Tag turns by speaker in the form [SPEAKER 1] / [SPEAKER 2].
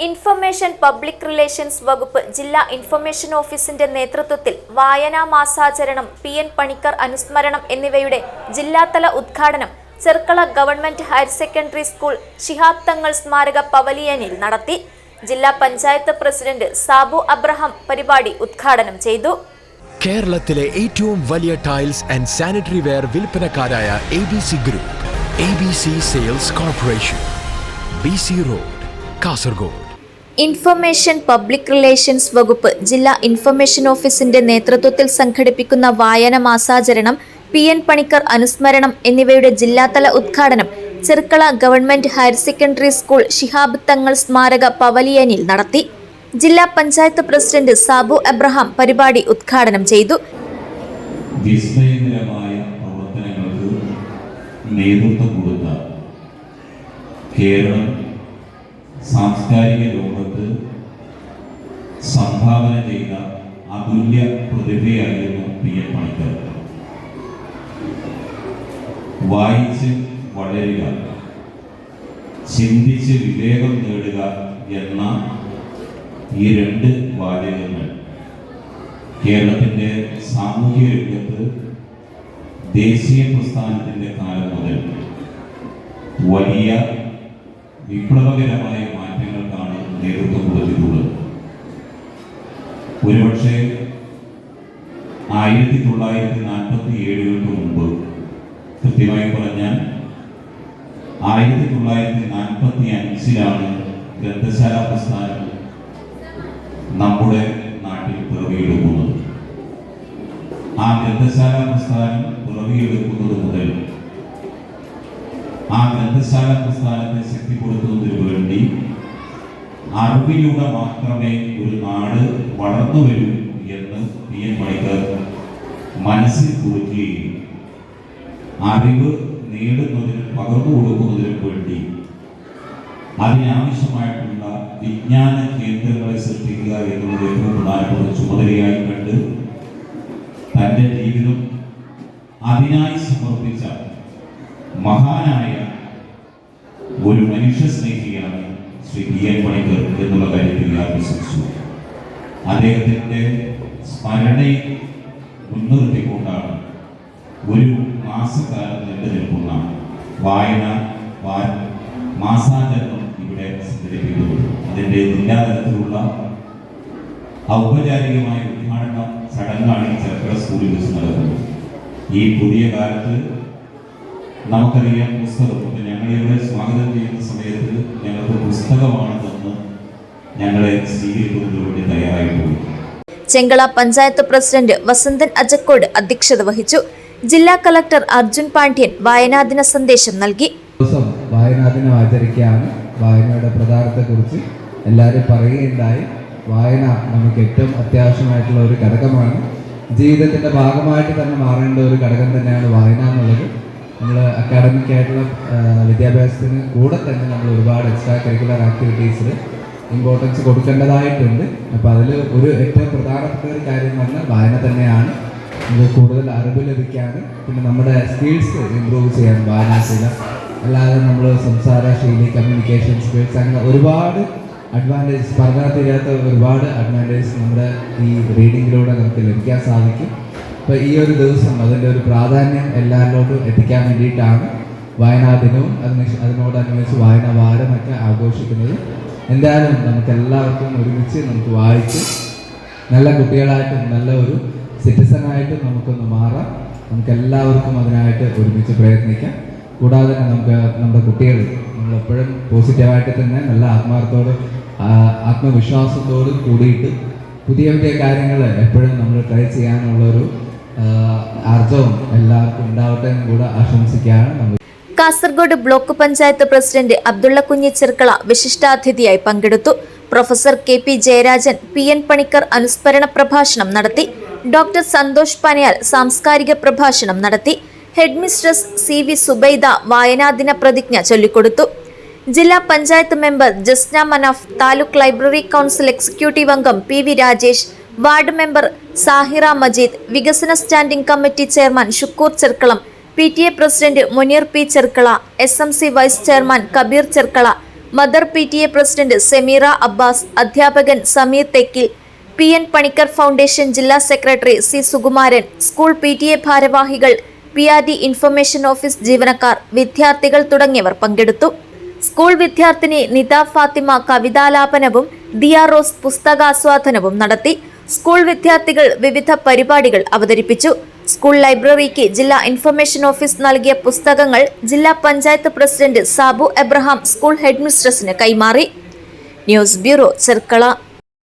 [SPEAKER 1] Information public relations വകുപ്പ് ജില്ലാ information ഓഫീസിന്റെ നേതൃത്വത്തിൽ വായനാ മാസാചരണം, പി.എൻ. പണിക്കർ അനുസ്മരണം എന്നിവയുടെ ജില്ലാതല ഉദ്ഘാടനം Cherkala government higher secondary school Shihab Thangal സ്മാരക പവലിയനിൽ നടത്തി. ജില്ലാ പഞ്ചായത്ത് പ്രസിഡന്റ് സാബു അബ്രഹാം പരിപാടി ഉദ്ഘാടനം ചെയ്തു.
[SPEAKER 2] കേരളത്തിലെ ഏറ്റവും വലിയ ടൈൽസ് ആൻഡ് സാനിറ്ററി വെയർ വിൽപ്പനക്കാരായ ABC group, ABC sales corporation, BC road, Kasaragod.
[SPEAKER 1] Information public relations വകുപ്പ് ജില്ലാ ഇൻഫർമേഷൻ ഓഫീസിന്റെ നേതൃത്വത്തിൽ സംഘടിപ്പിക്കുന്ന വായന മാസാചരണം, പി.എൻ. പണിക്കർ അനുസ്മരണം എന്നിവയുടെ ജില്ലാതല ഉദ്ഘാടനം Cherkala government higher secondary school Shihab Thangal സ്മാരക പവലിയനിൽ നടത്തി. ജില്ലാ പഞ്ചായത്ത് പ്രസിഡന്റ് സാബു അബ്രഹാം പരിപാടി ഉദ്ഘാടനം ചെയ്തു.
[SPEAKER 3] വിസ്മയകരമായ പ്രവർത്തനങ്ങൾക്ക് നേതൃത്വം കൊടുത്ത കേരളം സാംസ്കാരിക ലോകത്ത് സംഭാവന ചെയ്ത അതുല്യ പ്രതിഭയായിരുന്നു പി.എൻ. പണിക്കർ. വായിച്ച് വളരുക, ചിന്തിച്ച് വിവേകം നേടുക എന്ന ഈ രണ്ട് വാചകങ്ങൾ കേരളത്തിൻ്റെ സാമൂഹിക രംഗത്ത് ദേശീയ പ്രസ്ഥാനത്തിൻ്റെ കാലം മുതൽ വലിയ വിപ്ലവകരമായ മാറ്റങ്ങൾക്കാണ് നേതൃത്വം കൊടുത്തിട്ടുള്ളത്. ഒരുപക്ഷെ 1947 മുമ്പ്, കൃത്യമായി പറഞ്ഞാൽ 1945 ഗ്രന്ഥശാല പ്രസ്ഥാനം നമ്മുടെ നാട്ടിൽ പിറവിയെടുക്കുന്നത്. ആ ഗ്രന്ഥശാല പ്രസ്ഥാനം പിറവിയെടുക്കുന്നത് മുതൽ ആ ഗ്രന്ഥശാല പ്രസ്ഥാനത്തെ ശക്തിപ്പെടുത്തുന്നതിന് വേണ്ടി അറിവിലൂടെ മാത്രമേ ഒരു നാട് വളർന്നു വരൂ എന്ന് പി.എൻ. പണിക്കർ മനസ്സിൽ കുറിക്കുകയും അറിവ് നേടുന്നതിനും പകർന്നു കൊടുക്കുന്നതിനും വേണ്ടി അതിനാവശ്യമായിട്ടുള്ള വിജ്ഞാന കേന്ദ്രങ്ങളെ സൃഷ്ടിക്കുക എന്നുള്ളത് ഏറ്റവും പ്രധാനപ്പെട്ട ചുമതലയായി കണ്ട് തൻ്റെ ജീവിതം അതിനായി സമർപ്പിച്ച മഹാനായ ഒരു മനുഷ്യ സ്നേഹിയാണ് ശ്രീ പി.എൻ. പണിക്കർ എന്നുള്ള കാര്യത്തിൽ ഞാൻ വിശ്വസിച്ചു. അദ്ദേഹത്തിൻ്റെ സ്മരണയെ മുൻനിർത്തിക്കൊണ്ടാണ് ഒരു മാസക്കാലം നീണ്ടു നിൽക്കുന്ന വായന മാസാചരണം ഇവിടെ സംഘടിപ്പിക്കുന്നത്. അതിൻ്റെ ജില്ലാതലത്തിലുള്ള ഔപചാരികമായ ഉദ്ഘാടന ചടങ്ങാണ് ഈ ചെർക്കള സ്കൂളിൽ വെച്ച് നടക്കുന്നത്. ഈ പുതിയ കാലത്ത് നമുക്കറിയാം, പുസ്തകം ഞങ്ങളിവിടെ സ്വാഗതം ചെയ്യുന്ന സമയത്ത് ഞങ്ങൾക്ക് പുസ്തകമാണ് തന്ന് ഞങ്ങളെ സ്വീകരിക്കുന്നതിന് വേണ്ടി തയ്യാറായിട്ടുണ്ട്.
[SPEAKER 1] ചെങ്കള പഞ്ചായത്ത് പ്രസിഡന്റ് വസന്തൻ അജക്കോട് അധ്യക്ഷത വഹിച്ചു. ജില്ലാ കളക്ടർ അർജുൻ പാണ്ഡ്യൻ വായനാദിന സന്ദേശം നൽകി.
[SPEAKER 4] വായനാദിനം ആചരിക്കുകയാണ്. വായനയുടെ പ്രധാനത്തെക്കുറിച്ച് എല്ലാവരും പറയുകയുണ്ടായി. വായന നമുക്ക് ഏറ്റവും അത്യാവശ്യമായിട്ടുള്ള ഒരു ഘടകമാണ്. ജീവിതത്തിൻ്റെ ഭാഗമായിട്ട് തന്നെ മാറേണ്ട ഒരു ഘടകം തന്നെയാണ് വായന എന്നുള്ളത്. നമ്മൾ അക്കാഡമിക്കായിട്ടുള്ള വിദ്യാഭ്യാസത്തിന് കൂടെ തന്നെ നമ്മൾ ഒരുപാട് എക്സ്ട്രാ കരിക്കുലർ ആക്ടിവിറ്റീസിൽ ഇമ്പോർട്ടൻസ് കൊടുക്കേണ്ടതായിട്ടുണ്ട്. അപ്പോൾ അതിൽ ഒരു ഏറ്റവും പ്രധാനപ്പെട്ട ഒരു കാര്യം എന്ന് പറഞ്ഞാൽ വായന തന്നെയാണ്. നമുക്ക് കൂടുതൽ അറിവ് ലഭിക്കാനും പിന്നെ നമ്മുടെ സ്കിൽസ് ഇമ്പ്രൂവ് ചെയ്യാൻ വായനാശീലം, അല്ലാതെ നമ്മൾ സംസാരശൈലി, കമ്മ്യൂണിക്കേഷൻ സ്കിൽസ്, അങ്ങനെ ഒരുപാട് അഡ്വാൻറ്റേജ്, പറഞ്ഞാൽ തീരാത്ത ഒരുപാട് അഡ്വാൻറ്റേജ് നമ്മുടെ ഈ റീഡിങ്ങിലൂടെ നമുക്ക് ലഭിക്കാൻ സാധിക്കും. അപ്പോൾ ഈ ഒരു ദിവസം അതിൻ്റെ ഒരു പ്രാധാന്യം എല്ലാവരിലോട്ടും എത്തിക്കാൻ വേണ്ടിയിട്ടാണ് വായനാ ദിനവും അതിനോടനുബന്ധിച്ച് വായനാ വാരമൊക്കെ ആഘോഷിക്കുന്നത്. എന്തായാലും നമുക്കെല്ലാവർക്കും ഒരുമിച്ച് നമുക്ക് വായിച്ച് നല്ല കുട്ടികളായിട്ടും നല്ല ഒരു സിറ്റിസണായിട്ടും നമുക്കൊന്ന് മാറാം. നമുക്കെല്ലാവർക്കും അതിനായിട്ട് ഒരുമിച്ച് പ്രയത്നിക്കാം. കൂടാതെ തന്നെ നമുക്ക് നമ്മുടെ കുട്ടികൾ നമ്മളെപ്പോഴും പോസിറ്റീവായിട്ട് തന്നെ നല്ല ആത്മവിശ്വാസത്തോടും കൂടിയിട്ട് പുതിയ പുതിയ കാര്യങ്ങൾ എപ്പോഴും നമ്മൾ ട്രൈ ചെയ്യാനുള്ളൊരു ആർജവും എല്ലാവർക്കും ഉണ്ടാവട്ടെ എന്ന് കൂടെ ആശംസിക്കുകയാണ്.
[SPEAKER 1] കാസർഗോഡ് ബ്ലോക്ക് പഞ്ചായത്ത് പ്രസിഡന്റ് അബ്ദുള്ള കുഞ്ഞി ചെർക്കള വിശിഷ്ടാതിഥിയായി പങ്കെടുത്തു. Professor KP Jayarajan PN. Panicker അനുസ്മരണ പ്രഭാഷണം നടത്തി. ഡോക്ടർ സന്തോഷ് പനയാൽ സാംസ്കാരിക പ്രഭാഷണം നടത്തി. ഹെഡ് മിസ്ട്രസ് CV സുബൈദ വായനാദിന പ്രതിജ്ഞ ചൊല്ലിക്കൊടുത്തു. ജില്ലാ panchayat member Jasna Manaf, taluk library council executive അംഗം PV Rajesh, ward member Sahira Majeed, വികസന standing committee chairman Shukoor Cherkalam, PTA president Muneer P. Cherkala, SMC vice chairman Kabeer Cherkala, mother PTA president Sameera Abbas, അധ്യാപകൻ സമീർ തെക്കിൽ, PN പണിക്കർ ഫൗണ്ടേഷൻ ജില്ലാ secretary C Sukumaran, school PTA ഭാരവാഹികൾ, PRD ഇൻഫർമേഷൻ ഓഫീസ് ജീവനക്കാർ, വിദ്യാർത്ഥികൾ തുടങ്ങിയവർ പങ്കെടുത്തു. സ്കൂൾ വിദ്യാർത്ഥിനി നിത ഫാത്തിമ കവിതാലാപനവും ദിയ റോസ് പുസ്തകാസ്വാദനവും നടത്തി. സ്കൂൾ വിദ്യാർത്ഥികൾ വിവിധ പരിപാടികൾ അവതരിപ്പിച്ചു. സ്കൂൾ ലൈബ്രറിക്ക് ജില്ലാ ഇൻഫർമേഷൻ ഓഫീസ് നൽകിയ പുസ്തകങ്ങൾ ജില്ലാ panchayat president Sabu Abraham school ഹെഡ്മിസ്ട്രസിന് കൈമാറി. News bureau, Cherkala.